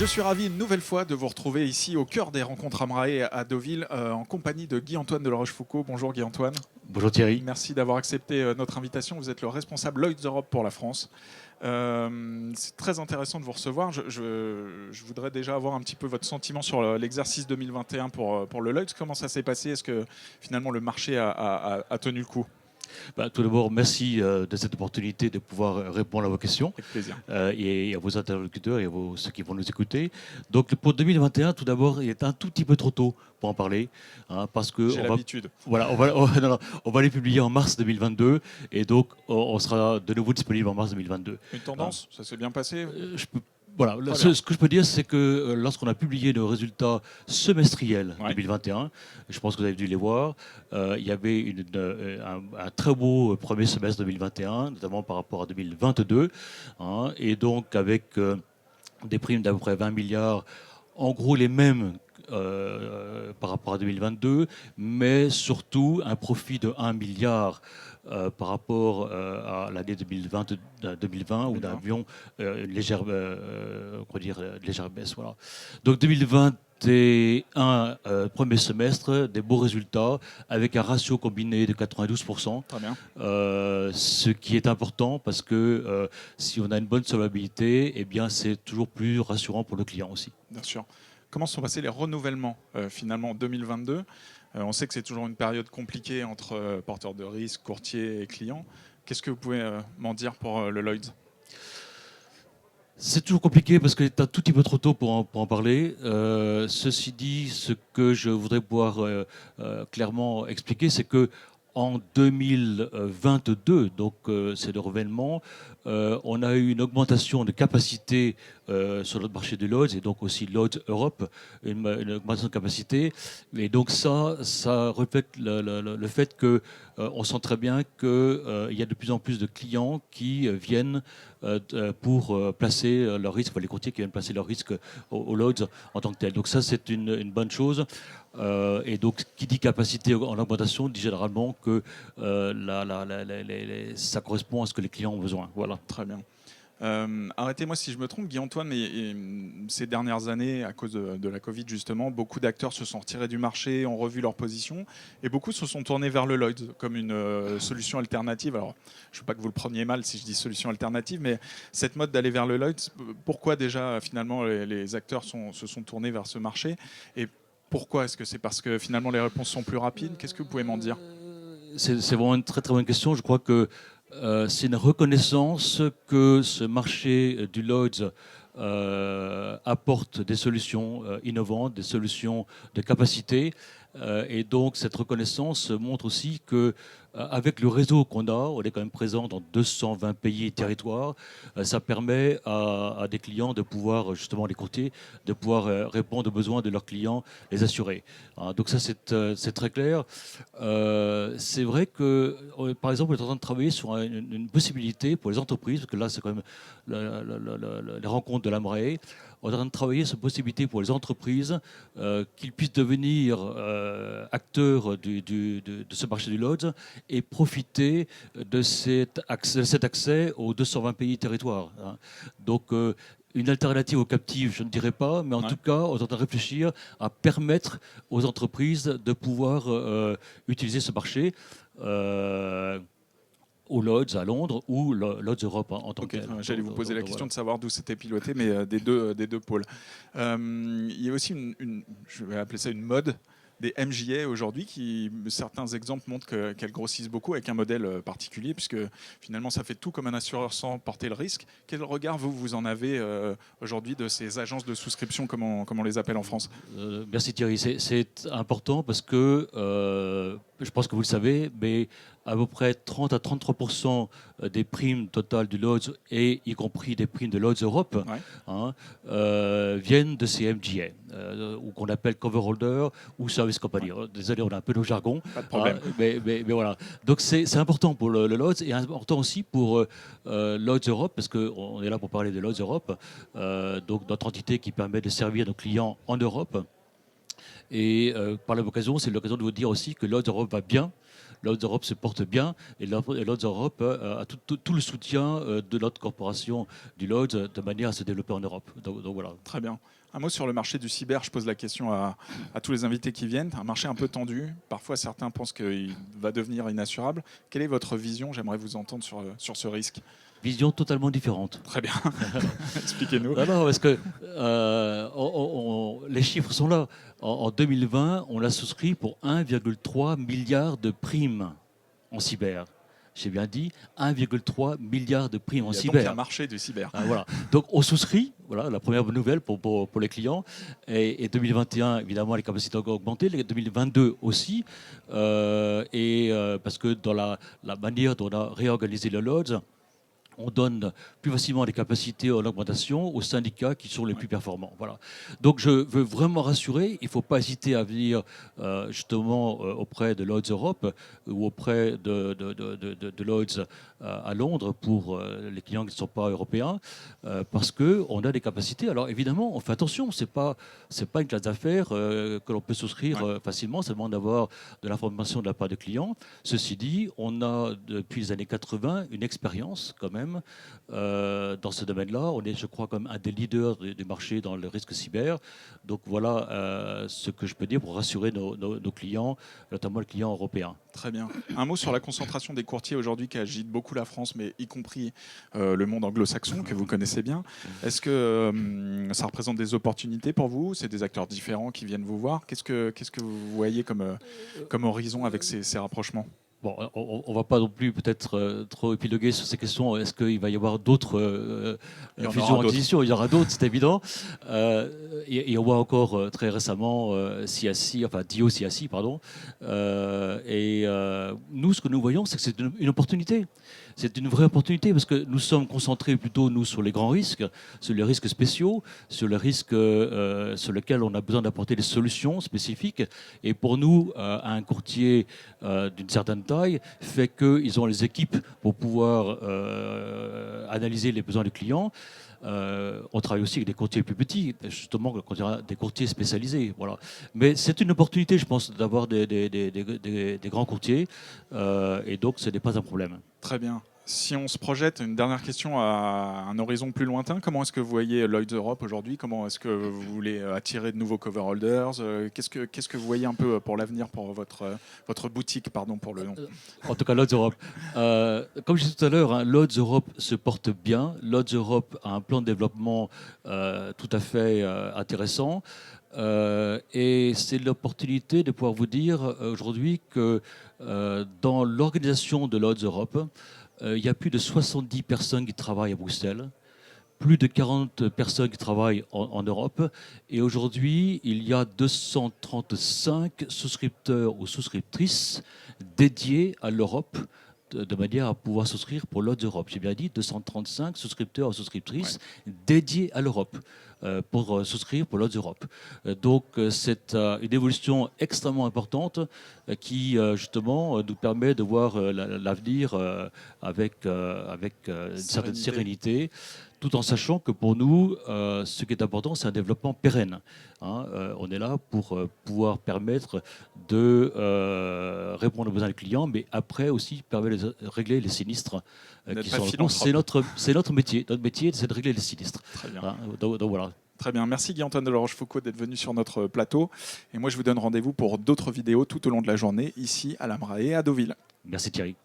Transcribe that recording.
Je suis ravi une nouvelle fois de vous retrouver ici au cœur des rencontres Amrae à Deauville en compagnie de Guy-Antoine de La Rochefoucauld. Bonjour Guy-Antoine. Bonjour Thierry. Merci d'avoir accepté notre invitation. Vous êtes le responsable Lloyds Europe pour la France. C'est très intéressant de vous recevoir. Je voudrais déjà avoir un petit peu votre sentiment sur l'exercice 2021 pour le Lloyds. Comment ça s'est passé? Est-ce que finalement le marché a tenu le coup? Tout d'abord, merci de cette opportunité de pouvoir répondre à vos questions Avec plaisir. et à vos interlocuteurs et à ceux qui vont nous écouter. Donc pour 2021, tout d'abord, il est un tout petit peu trop tôt pour en parler, hein, parce que J'ai l'habitude. on va les publier en mars 2022 et donc on sera de nouveau disponible en mars 2022. Une tendance? Ça s'est bien passé? Voilà, ce que je peux dire, c'est que lorsqu'on a publié nos résultats semestriels Ouais. 2021, je pense que vous avez dû les voir, il y avait un très beau premier semestre 2021, notamment par rapport à 2022, hein, et donc avec des primes d'à peu près 20 milliards, en gros les mêmes par rapport à 2022, mais surtout un profit de 1 milliard par rapport à l'année 2020 où nous avions une légère, légère baisse. Voilà. Donc 2021, premier semestre, des beaux résultats avec un ratio combiné de 92%. Très bien. Ce qui est important parce que si on a une bonne solvabilité, eh bien c'est toujours plus rassurant pour le client aussi. Bien sûr. Comment sont passés les renouvellements finalement en 2022? On sait que c'est toujours une période compliquée entre porteurs de risques, courtiers et clients. Qu'est-ce que vous pouvez m'en dire pour le Lloyds? C'est toujours compliqué parce qu'il est un tout petit peu trop tôt pour en parler. Ceci dit, ce que je voudrais pouvoir clairement expliquer, c'est que en 2022, donc c'est le renouvellement, on a eu une augmentation de capacité sur notre marché de Lloyds et donc aussi Lloyds Europe, une augmentation de capacité. Et donc ça reflète le fait que on sent très bien qu'il y a de plus en plus de clients qui viennent pour placer leurs risques, enfin, les courtiers qui viennent placer leurs risques au Lloyds en tant que tel. Donc ça, c'est une bonne chose. Et donc, qui dit capacité en augmentation dit généralement que ça correspond à ce que les clients ont besoin. Voilà. Très bien. Arrêtez-moi si je me trompe, Guy-Antoine, mais ces dernières années, à cause de la Covid justement, beaucoup d'acteurs se sont retirés du marché, ont revu leur position, et beaucoup se sont tournés vers le Lloyds comme une solution alternative. Alors, je ne veux pas que vous le preniez mal si je dis solution alternative, mais cette mode d'aller vers le Lloyds, pourquoi déjà finalement les acteurs se sont tournés vers ce marché? Et pourquoi? Est-ce que c'est parce que finalement les réponses sont plus rapides? Qu'est-ce que vous pouvez m'en dire? C'est vraiment une très très bonne question. Je crois que c'est une reconnaissance que ce marché du Lloyds apporte des solutions innovantes, des solutions de capacité. Et donc cette reconnaissance montre aussi que avec le réseau qu'on a, on est quand même présent dans 220 pays et territoires, ça permet à des clients de pouvoir, justement les courtiers, de pouvoir répondre aux besoins de leurs clients, les assurer. Hein, donc ça c'est très clair. C'est vrai que, par exemple, on est en train de travailler sur une possibilité pour les entreprises, parce que là c'est quand même les rencontres de l'AMRAE, on est en train de travailler sur une possibilité pour les entreprises qu'ils puissent devenir acteurs de ce marché du Lloyds et profiter de cet accès aux 220 pays et territoires. Hein. Donc, une alternative aux captives, je ne dirais pas, mais en tout cas, on est en train de réfléchir à permettre aux entreprises de pouvoir utiliser ce marché. Au Lloyds à Londres ou Lloyds Europe en tant que tel. J'allais vous poser la question de savoir d'où c'était piloté, mais des deux pôles. Il y a aussi je vais appeler ça une mode des MJA aujourd'hui qui, certains exemples montrent qu'elles grossissent beaucoup avec un modèle particulier, puisque finalement ça fait tout comme un assureur sans porter le risque. Quel regard vous en avez aujourd'hui de ces agences de souscription, comme on les appelle en France? Merci Thierry, c'est important parce que je pense que vous le savez, mais à peu près 30 à 33% des primes totales du Lloyds, et y compris des primes de Lloyds Europe, hein, viennent de ces MGA, ou qu'on appelle cover holder ou service company. Désolé, on a un peu nos jargons. Pas de problème. Mais voilà. Donc c'est important pour le Lloyds et important aussi pour Lloyds Europe, parce qu'on est là pour parler de Lloyds Europe, donc notre entité qui permet de servir nos clients en Europe. Et par l'occasion, c'est l'occasion de vous dire aussi que Lloyds Europe va bien. Lloyds Europe se porte bien et Lloyds Europe a tout le soutien de notre corporation du Lloyds de manière à se développer en Europe. Donc voilà. Très bien. Un mot sur le marché du cyber. Je pose la question à tous les invités qui viennent. Un marché un peu tendu. Parfois, certains pensent qu'il va devenir inassurable. Quelle est votre vision? J'aimerais vous entendre sur ce risque. Vision totalement différente. Très bien. Expliquez-nous. Non, parce que les chiffres sont là. En 2020, on l'a souscrit pour 1,3 milliard de primes en cyber. J'ai bien dit 1,3 milliard de primes en cyber. Il y a un marché du cyber. Voilà. Donc on souscrit, voilà la première bonne nouvelle pour les clients. Et 2021, évidemment, les capacités ont augmenté, les 2022 aussi. Parce que dans la manière dont on a réorganisé le Lloyds, on donne plus facilement des capacités en augmentation aux syndicats qui sont les plus performants. Voilà. Donc je veux vraiment rassurer, il ne faut pas hésiter à venir justement auprès de Lloyds Europe ou auprès de Lloyds à Londres pour les clients qui ne sont pas européens, parce qu'on a des capacités. Alors évidemment, on fait attention, ce n'est pas une classe d'affaires que l'on peut souscrire facilement, c'est seulement d'avoir de l'information de la part des clients. Ceci dit, on a depuis les années 80 une expérience quand même dans ce domaine-là. On est, je crois, comme un des leaders du marché dans le risque cyber. Donc voilà ce que je peux dire pour rassurer nos clients, notamment les clients européens. Très bien. Un mot sur la concentration des courtiers aujourd'hui qui agite beaucoup la France, mais y compris le monde anglo-saxon que vous connaissez bien. Est-ce que ça représente des opportunités pour vous? C'est des acteurs différents qui viennent vous voir. Qu'est-ce que vous voyez comme horizon avec ces rapprochements? Bon, on ne va pas non plus peut-être trop épiloguer sur ces questions. Est-ce qu'il va y avoir d'autres fusions-acquisitions? Il y aura d'autres, c'est évident. Et on voit encore très récemment DO-CIACI, pardon. Nous, ce que nous voyons, c'est que c'est une opportunité. C'est une vraie opportunité parce que nous sommes concentrés plutôt, nous, sur les grands risques, sur les risques spéciaux, sur les risques sur lesquels on a besoin d'apporter des solutions spécifiques. Et pour nous, un courtier d'une certaine taille fait qu'ils ont les équipes pour pouvoir analyser les besoins du client. On travaille aussi avec des courtiers plus petits, justement des courtiers spécialisés. Voilà. Mais c'est une opportunité, je pense, d'avoir des grands courtiers, et donc ce n'est pas un problème. Très bien. Si on se projette, une dernière question à un horizon plus lointain, comment est-ce que vous voyez Lloyds Europe aujourd'hui? Comment est-ce que vous voulez attirer de nouveaux cover holders? Qu'est-ce que vous voyez un peu pour l'avenir, pour votre boutique, pardon pour le nom? En tout cas, Lloyds Europe. Comme je disais tout à l'heure, hein, Lloyds Europe se porte bien. Lloyds Europe a un plan de développement tout à fait intéressant. Et c'est l'opportunité de pouvoir vous dire aujourd'hui que dans l'organisation de Lloyds Europe, il y a plus de 70 personnes qui travaillent à Bruxelles, plus de 40 personnes qui travaillent en Europe. Et aujourd'hui, il y a 235 souscripteurs ou souscriptrices dédiés à l'Europe, de manière à pouvoir souscrire pour Lloyds Europe. J'ai bien dit 235 souscripteurs ou souscriptrices dédiés à l'Europe pour souscrire pour Lloyds Europe. Donc c'est une évolution extrêmement importante qui justement nous permet de voir l'avenir avec une certaine sérénité, tout en sachant que pour nous, ce qui est important, c'est un développement pérenne. Hein. On est là pour pouvoir permettre de répondre aux besoins des clients, mais après aussi permettre de régler les sinistres qui sont. C'est notre métier. Notre métier, c'est de régler les sinistres. Très bien. Hein. Donc voilà. Très bien, merci Guy-Antoine de la Rochefoucauld d'être venu sur notre plateau. Et moi, je vous donne rendez-vous pour d'autres vidéos tout au long de la journée, ici à l'Amrae et à Deauville. Merci Thierry.